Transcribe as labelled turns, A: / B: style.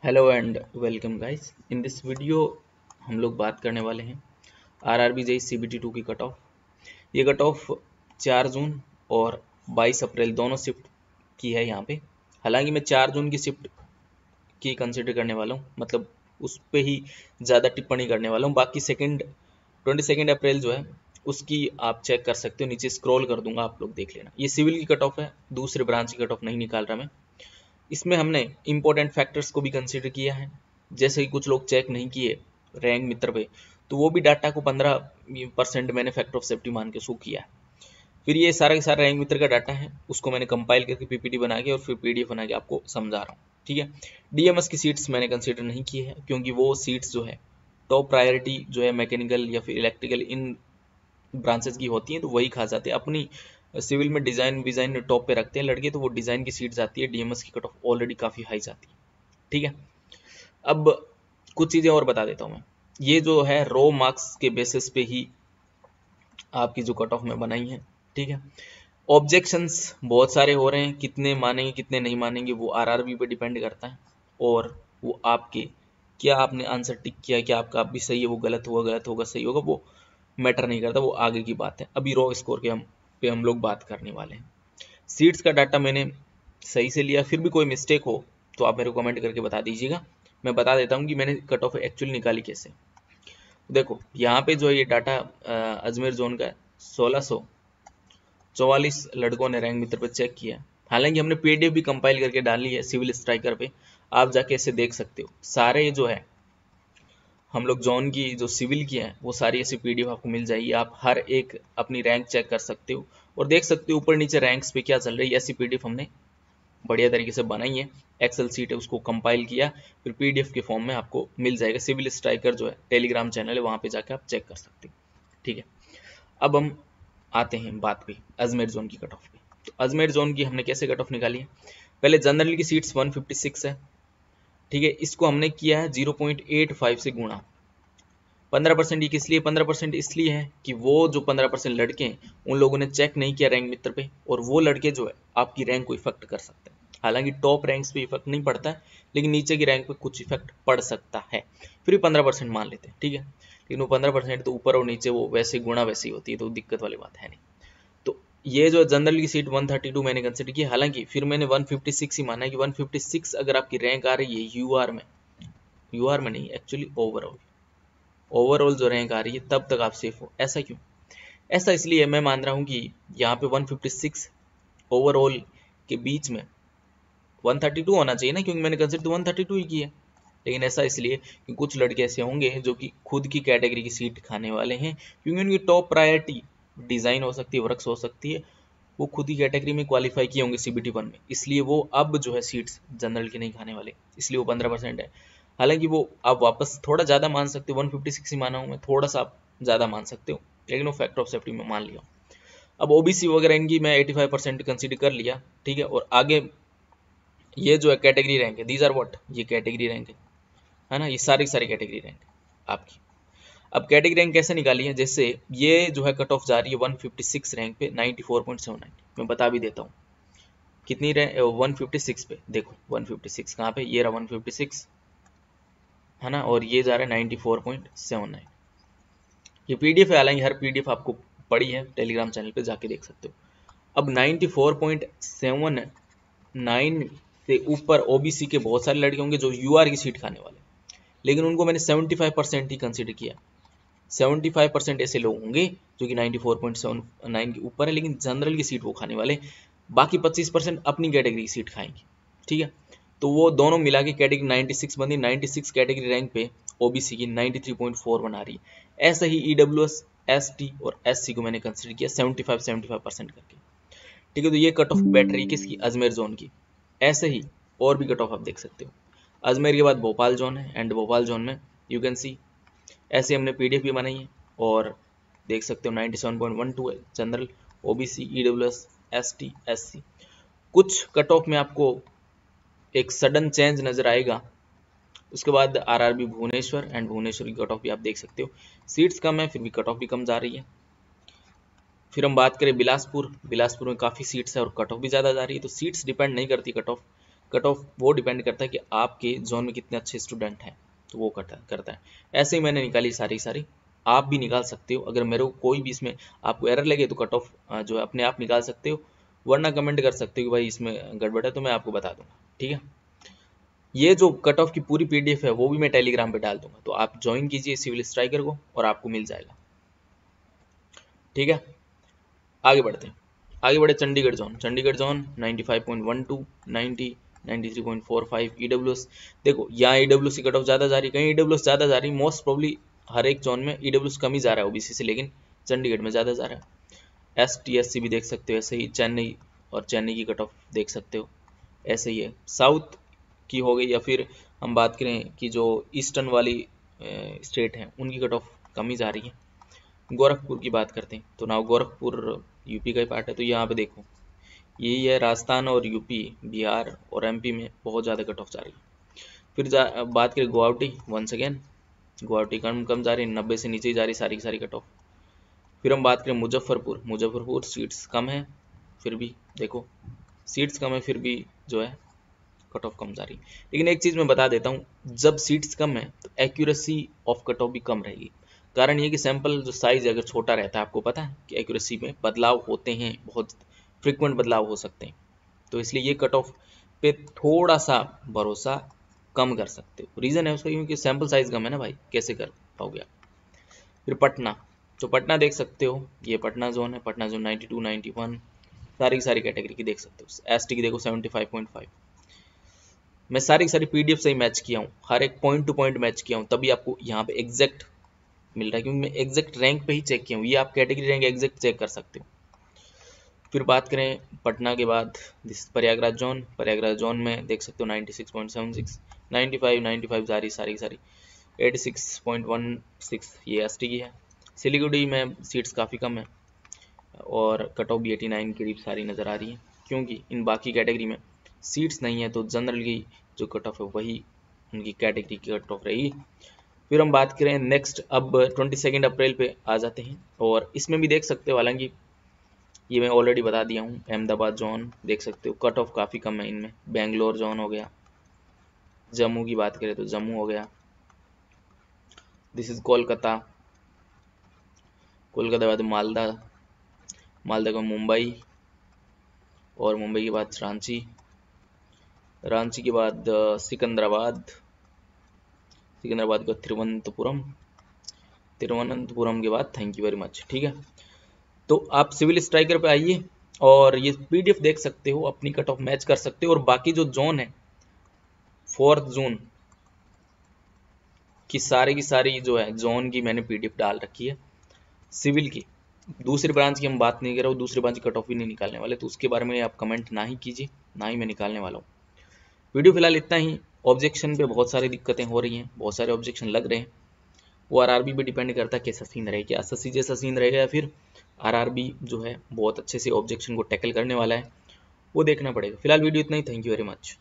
A: Hello and welcome guys. In this video हम लोग बात करने वाले हैं आरआरबी जेईई सीबीटी 2 की कट ऑफ। ये कट ऑफ 4 जून और 22 अप्रैल दोनों शिफ्ट की है यहाँ पे। हालांकि मैं 4 जून की शिफ्ट की कंसिडर करने वाला हूँ, मतलब उस पे ही ज़्यादा टिप्पणी करने वाला हूँ। बाकी 22 अप्रैल जो है उसकी आप चेक कर सकते हो, नीचे स्क्रॉल कर दूंगा, आप लोग देख लेना। ये सिविल की कट ऑफ है, दूसरे ब्रांच की कट ऑफ नहीं निकाल रहा मैं। इसमें हमने इंपॉर्टेंट फैक्टर्स को भी कंसीडर किया है, जैसे कि कुछ लोग चेक नहीं किए रैंक मित्र पे, तो वो भी डाटा को 15% मैंने फैक्टर ऑफ सेफ्टी मान के शो किया है। फिर ये सारा का सारा रैंक मित्र का डाटा है, उसको मैंने कंपाइल करके पीपीटी बना के और फिर पीडीएफ बना के आपको समझा रहा हूँ, ठीक है। डीएमएस की सीट्स मैंने कंसीडर नहीं की है, क्योंकि वो सीट्स जो है टॉप प्रायोरिटी जो है मैकेनिकल या फिर इलेक्ट्रिकल इन ब्रांचेस की होती हैं, तो वही खा जाते हैं। अपनी सिविल में डिज़ाइन टॉप पे रखते हैं लड़के, तो वो डिज़ाइन की सीट जाती है, डीएमएस की कट ऑफ ऑलरेडी काफ़ी हाई जाती है, ठीक है। अब कुछ चीज़ें और बता देता हूँ मैं। ये जो है रो मार्क्स के बेसिस पे ही आपकी जो कट ऑफ में बनाई है, ठीक है। ऑब्जेक्शंस बहुत सारे हो रहे हैं, कितने मानेंगे कितने नहीं मानेंगे वो आरआरबी पे डिपेंड करता है, और वो आपके क्या आपने आंसर टिक किया, क्या आपका भी सही है, वो गलत होगा सही होगा, वो मैटर नहीं करता, वो आगे की बात है। अभी रॉ स्कोर के हम लोग बात करने वाले हैं। सीट्स का डाटा मैंने सही से लिया, फिर भी कोई मिस्टेक हो तो आप मेरे को कमेंट करके बता दीजिएगा। मैं बता देता हूँ कि मैंने कट ऑफ एक्चुअली निकाली कैसे। देखो यहाँ पे जो ये डाटा अजमेर जोन का 1644 लड़कों ने रैंक मित्र पे चेक किया। हालांकि हमने पीडीएफ भी कंपाइल करके डाली है सिविल स्ट्राइकर पे, आप जाके ऐसे देख सकते हो। सारे जो है हम लोग जॉन की जो सिविल की है वो सारी ऐसी पीडीएफ आपको मिल जाएगी। आप हर एक अपनी रैंक चेक कर सकते हो और देख सकते हो ऊपर नीचे रैंक्स पे क्या चल रही है। ऐसी पीडीएफ हमने बढ़िया तरीके से बनाई है, एक्सेल सीट है उसको कंपाइल किया, फिर पीडीएफ के फॉर्म में आपको मिल जाएगा। सिविल स्ट्राइकर जो है टेलीग्राम चैनल है, वहाँ पे जाकर आप चेक कर सकते हो, ठीक है। अब हम आते हैं बात पे अजमेर जोन की कट ऑफ पे। तो अजमेर जोन की हमने कैसे कट ऑफ निकाली है। पहले जनरल की सीट्स 156 है, ठीक है। इसको हमने किया है 0.85 से गुणा। 15% ये किस लिए 15% इसलिए है कि वो जो 15% लड़के हैं उन लोगों ने चेक नहीं किया रैंक मित्र पे, और वो लड़के जो है आपकी रैंक को इफेक्ट कर सकते हैं। हालांकि टॉप रैंक्स पे इफेक्ट नहीं पड़ता है, लेकिन नीचे की रैंक पे कुछ इफेक्ट पड़ सकता है। फिर भी 15% मान लेते हैं, ठीक है। लेकिन वो 15% तो ऊपर और नीचे वो वैसे गुणा वैसी होती है, तो दिक्कत वाली बात है नहीं। तो ये जो जनरल की सीट 132 मैंने कंसिडर की। हालांकि फिर मैंने 156 ही माना है कि 156 अगर आपकी रैंक आ रही है यूआर में नहीं, एक्चुअली ओवरऑल जो रैंक आ रही है, तब तक आप सेफ हो। ऐसा क्यों? ऐसा इसलिए मैं मान रहा हूँ कि यहाँ पे 156 ओवरऑल के बीच में 132 होना चाहिए ना, क्योंकि मैंने कंसिडर तो 132 ही की है। लेकिन ऐसा इसलिए कि कुछ लड़के ऐसे होंगे जो कि खुद की कैटेगरी की सीट खाने वाले हैं, क्योंकि उनकी टॉप प्रायोरिटी डिज़ाइन हो सकती है, वर्क्स हो सकती है, वो खुद ही कैटेगरी में क्वालिफाई किए होंगे सीबीटी 1 में, इसलिए वो अब जो है सीट्स जनरल की नहीं खाने वाले, इसलिए वो 15% है। हालांकि वो आप वापस थोड़ा ज़्यादा मान सकते हो, 156 ही माना हूँ मैं, थोड़ा सा आप ज़्यादा मान सकते हो, लेकिन वो फैक्टर ऑफ सेफ्टी में मान लिया। अब ओबीसी वगैरह इनकी मैं 85% कंसिडर कर लिया, ठीक है। और आगे ये जो है कैटेगरी रैंक है, दीज आर व्हाट, ये कैटेगरी रैंक है ना, ये सारी सारी कैटेगरी रैंक आपकी। अब कैटेगरी रैंक कैसे निकाली है, जैसे ये जो है कट ऑफ जा रही है 156 रैंक पे 94.79। मैं बता भी देता हूँ कितनी रैंक 156 पे। देखो 156 कहाँ पे, ये रहा 156 है ना, और ये जा रहा है 94.79। ये पीडीएफ है, हालांकि हर पीडीएफ आपको पड़ी है, टेलीग्राम चैनल पे जाके देख सकते हो। अब 94.79 से ऊपर ओबीसी के बहुत सारे लड़के होंगे जो यूआर की सीट खाने वाले, लेकिन उनको मैंने 75% ही कंसिडर किया। 75% ऐसे लोग होंगे जो कि 94.79 के ऊपर है, लेकिन जनरल की सीट वो खाने वाले, बाकी 25% अपनी कैटेगरी की सीट खाएंगे, ठीक है। तो वो दोनों मिला के कैटेगरी 96 बनी। 96 कैटेगरी रैंक पे ओबीसी की 93.4 बना रही है। ऐसा ही ईडब्ल्यूएस, एसटी और एससी को मैंने कंसिडर किया 75% करके, ठीक है। तो ये कट ऑफ बैठ रही है किसकी, अजमेर जोन की। ऐसे ही और भी कट ऑफ आप देख सकते हो। अजमेर के बाद भोपाल जोन है, एंड भोपाल जोन में यू कैन सी ऐसे हमने पीडीएफ भी बनाई है, और देख सकते हो 97.12 है general, OBC, EWS, ST, SC. कुछ कट ऑफ में आपको एक सडन चेंज नजर आएगा। उसके बाद आरआरबी भुवनेश्वर, एंड भुवनेश्वर की कट ऑफ भी आप देख सकते हो। सीट्स कम है, फिर भी कट ऑफ भी कम जा रही है। फिर हम बात करें बिलासपुर में काफ़ी सीट्स है और कट ऑफ भी ज़्यादा जा रही है। तो सीट्स डिपेंड नहीं करती कट ऑफ, कट ऑफ वो डिपेंड करता है कि आपके जोन में कितने अच्छे स्टूडेंट हैं, तो वो करता है। ऐसे ही मैंने निकाली सारी, आप भी निकाल सकते हो। अगर मेरे को कोई भी इसमें आपको एरर लगे तो कट ऑफ जो है अपने आप निकाल सकते हो, वरना कमेंट कर सकते हो कि भाई इसमें गड़बड़ है, तो मैं आपको बता दूंगा, ठीक है। ये जो कट ऑफ की पूरी पीडीएफ है वो भी मैं टेलीग्राम पे डाल दूंगा, तो आप ज्वाइन कीजिए सिविल स्ट्राइकर को और आपको मिल जाएगा, ठीक है। आगे बढ़े चंडीगढ़ जोन 95.12, 90, 93.45 ईडब्ल्यूएस। देखो यहाँ ईडब्ल्यूएस की कट ऑफ ज़्यादा जा रही, कहीं ईडब्ल्यूएस ज़्यादा जा रही, मोस्ट प्रॉब्ली हर एक जोन में ईडब्ल्यूएस कम ही जा रहा है ओबीसी से, लेकिन चंडीगढ़ में ज़्यादा जा रहा है। ST SC भी देख सकते हो, ऐसे ही चेन्नई, और चेन्नई की कट ऑफ देख सकते हो, ऐसे ही है। साउथ की हो गई, या फिर हम बात करें कि जो ईस्टर्न वाली स्टेट हैं उनकी कट ऑफ कम ही जा रही है। गोरखपुर की बात करते हैं तो नाउ गोरखपुर यूपी का ही पार्ट है, तो यहाँ पे देखो यही है, राजस्थान और यूपी, बिहार और एमपी में बहुत ज़्यादा कट ऑफ जा रही है। फिर बात करें गुवाहाटी, वंस अगेन गुवाहाटी कम जा रही है, 90 से नीचे ही जा रही सारी की सारी कट ऑफ। फिर हम बात करें मुजफ्फरपुर सीट्स कम है, फिर भी देखो सीट्स कम है, फिर भी जो है कट ऑफ कम जा रही। लेकिन एक चीज़ मैं बता देता हूँ, जब सीट्स कम है तो एक्यूरेसी ऑफ कट ऑफ भी कम रहेगी। कारण ये कि सैंपल जो साइज अगर छोटा रहता है, आपको पता है कि एक्यूरेसी में बदलाव होते हैं, बहुत फ्रिक्वेंट बदलाव हो सकते हैं, तो इसलिए ये कट ऑफ पे थोड़ा सा भरोसा कम कर सकते हो। रीज़न है उसका क्योंकि सैंपल साइज कम है ना भाई, कैसे कर पाओगे आप। फिर पटना, तो पटना देख सकते हो, ये पटना जोन है, पटना जोन 92, 91 सारी की सारी कैटेगरी की देख सकते हो। ST की देखो 75.5। मैं सारी की सारी पीडीएफ से ही मैच किया हूँ, हर एक पॉइंट टू पॉइंट मैच किया हूँ, तभी आपको यहाँ पे एग्जैक्ट मिल रहा है, क्योंकि मैं एग्जैक्ट रैंक पे ही चेक किया हूँ। ये आप कैटेगरी रैंक एग्जैक्ट चेक कर सकते हो। फिर बात करें पटना के बाद दिस प्रयागराज जोन में देख सकते हो 96.76, 95 जा रही सारी की सारी, 86.16 ये ST की है। सिलीगुड़ी में सीट्स काफ़ी कम है और कट ऑफ भी 89 के करीब सारी नज़र आ रही है, क्योंकि इन बाकी कैटेगरी में सीट्स नहीं है, तो जनरली जो कट ऑफ है वही उनकी कैटेगरी की कट ऑफ रहेगी। फिर हम बात करें नेक्स्ट, अब 22 अप्रैल पे आ जाते हैं, और इसमें भी देख सकते हो, हालांकि ये मैं ऑलरेडी बता दिया हूँ। अहमदाबाद जोन देख सकते हो, कट ऑफ काफ़ी कम है इनमें। बेंगलोर जोन हो गया, जम्मू की बात करें तो जम्मू हो गया, दिस इज कोलकाता के बाद मालदा का मुंबई, और मुंबई के बाद रांची के बाद सिकंदराबाद का तिरुवनंतपुरम के बाद थैंक यू वेरी मच, ठीक है। तो आप सिविल स्ट्राइकर पे आइए और ये पीडीएफ देख सकते हो, अपनी कट ऑफ मैच कर सकते हो। और बाकी जो जोन है 4 जून की सारी जो है जोन की मैंने पीडीएफ डाल रखी है। सिविल की दूसरी ब्रांच की हम बात नहीं कर रहे हो, दूसरी ब्रांच की कट ऑफ भी नहीं निकालने वाले, तो उसके बारे में आप कमेंट ना ही कीजिए, ना ही मैं निकालने वाला हूँ। वीडियो फिलहाल इतना ही। ऑब्जेक्शन पे बहुत सारी दिक्कतें हो रही हैं, बहुत सारे ऑब्जेक्शन लग रहे हैं, वो आरआरबी पे डिपेंड करता है कैसा सीन रहेगा, एसएससी जैसा सीन रहेगा या फिर आरआरबी जो है बहुत अच्छे से ऑब्जेक्शन को टैकल करने वाला है, वो देखना पड़ेगा। फिलहाल वीडियो इतना ही, थैंक यू वेरी मच।